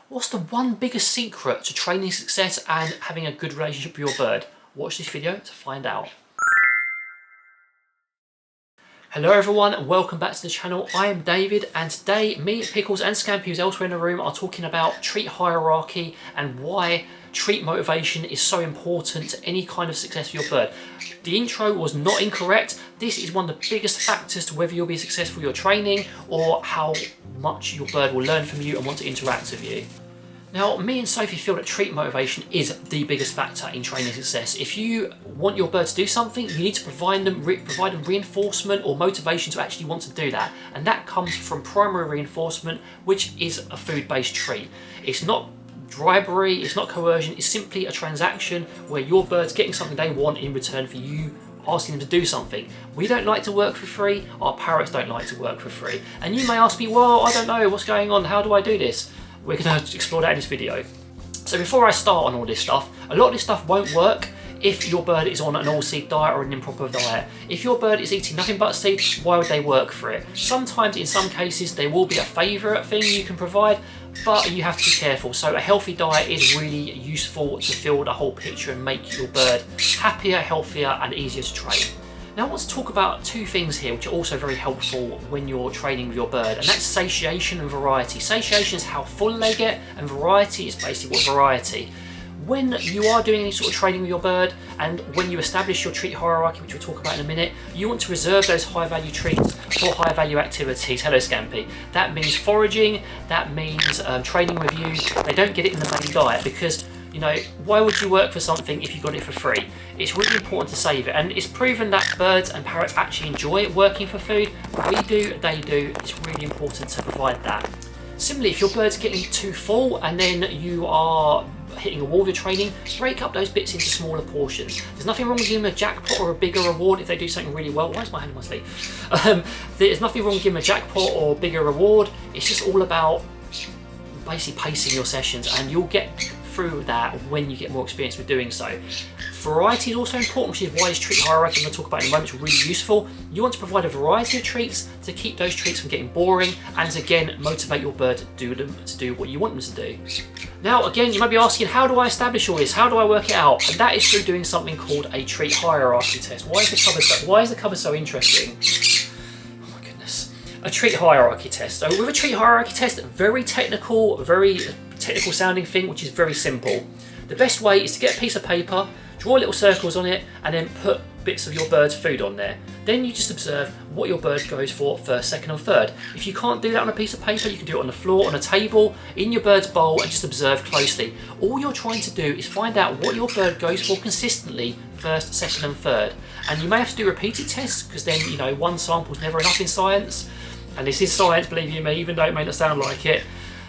What's the one biggest secret to training success and having a good relationship with your bird? Watch this video to find out. Hello everyone, welcome back to the channel. I am David, and today me, Pickles and Scampy, who's elsewhere in the room, are talking about treat hierarchy and why treat motivation is so important to any kind of success for your bird. The intro was not incorrect. This is one of the biggest factors to whether you'll be successful with your training or how much your bird will learn from you and want to interact with you. Now, me and Sophie feel that treat motivation is the biggest factor in training success. If you want your bird to do something, you need to provide them reinforcement or motivation to actually want to do that. And that comes from primary reinforcement, which is a food-based treat. It's not bribery, it's not coercion, it's simply a transaction where your bird's getting something they want in return for you asking them to do something. We don't like to work for free, our parrots don't like to work for free. And you may ask me, well, I don't know, what's going on, how do I do this? We're going to explore that in this video. So before I start on all this stuff, a lot of this stuff won't work if your bird is on an all-seed diet or an improper diet. If your bird is eating nothing but seed, why would they work for it? Sometimes, in some cases, there will be a favourite thing you can provide, but you have to be careful. So a healthy diet is really useful to fill the whole picture and make your bird happier, healthier and easier to train. Now I want to talk about two things here which are also very helpful when you're training with your bird, and that's satiation and variety. Satiation is how full they get, and variety is basically what variety. When you are doing any sort of training with your bird, and when you establish your treat hierarchy, which we'll talk about in a minute, you want to reserve those high value treats for high value activities. Hello Scampy. That means foraging, that means training with you. They don't get it in the main diet because, you know, why would you work for something if you got it for free? It's really important to save it, and it's proven that birds and parrots actually enjoy working for food. We do, they do. It's really important to provide that. Similarly, if your bird's getting too full and then you are hitting a wall with your training, break up those bits into smaller portions. There's nothing wrong with giving them a jackpot or a bigger reward if they do something really well. Why is my hand in my sleeve? There's nothing wrong with giving them a jackpot or a bigger reward. It's just all about basically pacing your sessions, and you'll get through that when you get more experience with doing so. Variety is also important, which is why this treat hierarchy I'm going to talk about in a moment is really useful. You want to provide a variety of treats to keep those treats from getting boring, and to, again, motivate your bird to do what you want them to do. Now again, you might be asking, how do I establish all this? How do I work it out? And that is through doing something called a treat hierarchy test. Why is the cover so interesting? Oh my goodness. A treat hierarchy test. So with a treat hierarchy test, very technical sounding thing, which is very simple. The best way is to get a piece of paper, draw little circles on it, and then put bits of your bird's food on there. Then you just observe what your bird goes for first, second and third. If you can't do that on a piece of paper, you can do it on the floor, on a table, in your bird's bowl, and just observe closely. All you're trying to do is find out what your bird goes for consistently first, second and third. And you may have to do repeated tests, because then, you know, one sample's never enough in science. And this is science, believe you me, even though it may not sound like it.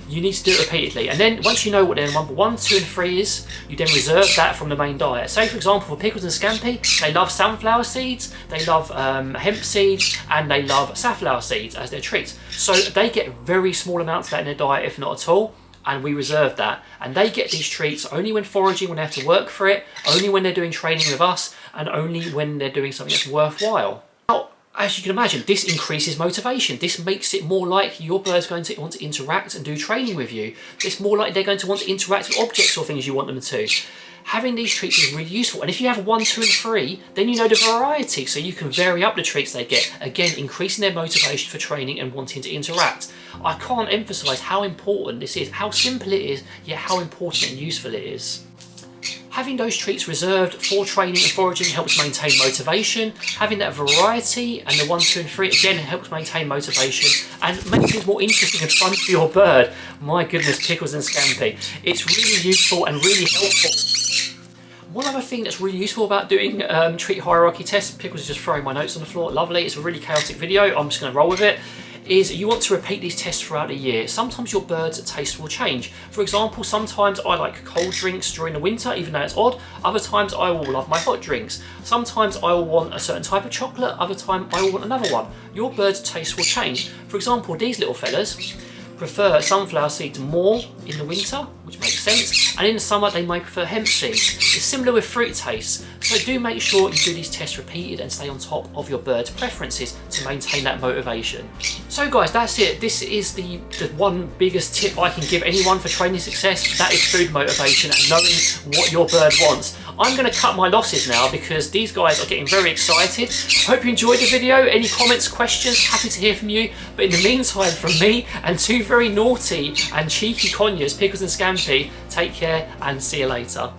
You need to do it repeatedly, and then once you know what their number 1, 2 and 3 is, you then reserve that from the main diet. Say for example for Pickles and Scampy, they love sunflower seeds, they love hemp seeds, and they love safflower seeds as their treats. So they get very small amounts of that in their diet, if not at all, and we reserve that. And they get these treats only when foraging, when they have to work for it, only when they're doing training with us, and only when they're doing something that's worthwhile. Now, as you can imagine, this increases motivation. This makes it more likely your bird's going to want to interact and do training with you. It's more likely they're going to want to interact with objects or things you want them to. Having these treats is really useful. And if you have 1, 2 and 3, then you know the variety, so you can vary up the treats they get. Again, increasing their motivation for training and wanting to interact. I can't emphasise how important this is, how simple it is, yet how important and useful it is. Having those treats reserved for training and foraging helps maintain motivation. Having that variety and the 1, 2 and 3 again helps maintain motivation and makes things more interesting and fun for your bird. My goodness, Pickles and Scampy. It's really useful and really helpful. One other thing that's really useful about doing treat hierarchy tests, Pickles is just throwing my notes on the floor, lovely, it's a really chaotic video, I'm just going to roll with it, is you want to repeat these tests throughout the year. Sometimes your bird's taste will change. For example, sometimes I like cold drinks during the winter, even though it's odd. Other times I will love my hot drinks. Sometimes I will want a certain type of chocolate, other time I will want another one. Your bird's taste will change. For example, these little fellas, prefer sunflower seeds more in the winter, which makes sense, and in the summer they may prefer hemp seeds. It's similar with fruit tastes, so do make sure you do these tests repeated and stay on top of your bird's preferences to maintain that motivation. So guys, that's it. This is the one biggest tip I can give anyone for training success. That is food motivation and knowing what your bird wants. I'm going to cut my losses now because these guys are getting very excited. Hope you enjoyed the video. Any comments, questions, happy to hear from you. But in the meantime, from me and two very naughty and cheeky conures, Pickles and Scampy, take care and see you later.